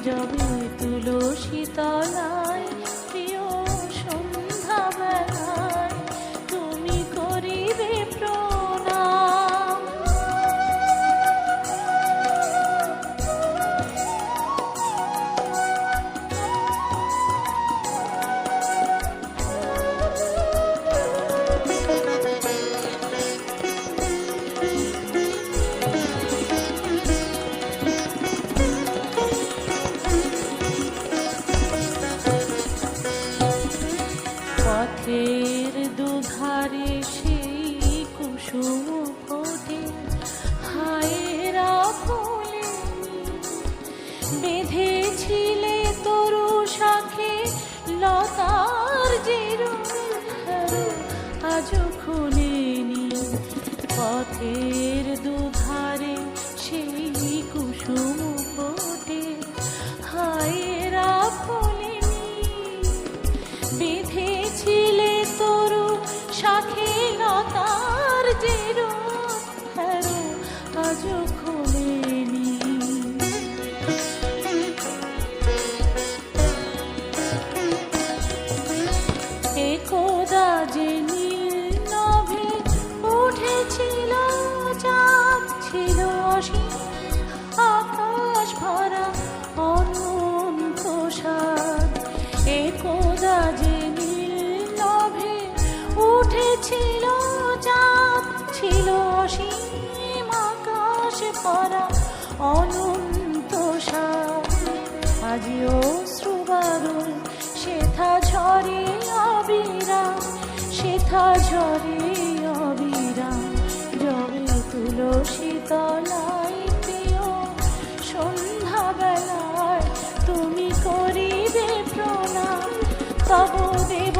যবে তুলসী তলায় প্রিয় সন্ধ্যা বেলায় তুমি করিবে প্রণাম। পথের দুধারে সেই কুসুম ফোটে, হায়রা ফুলে বেঁধেছিলে তরু শাখে লতার জিরু, আজও খুলেনি। পথের দুধারে সেই কুসুম ফোটে, হায়রা ফুলে বেঁধেছিলে তরু শাখে লতার জেরো, আজও খোলেনি। একদা যে নীল নভে উঠেছিল চাঁদ, ছিল অসীম আকাশ ভরা অনন্ত সাদ। একদা যে নীল নভে উঠেছিল চাঁদ, ছিল অসীম আকাশ ভরা অনন্ত সাদ। আজি অশ্রুবারুণ সেথা ঝরে অবিরাম, সেথা ঝরে অবিরাম। যবে তুলসী তলায় প্রিয় সন্ধ্যা বেলায় তুমি করিবে প্রণাম। তব দেব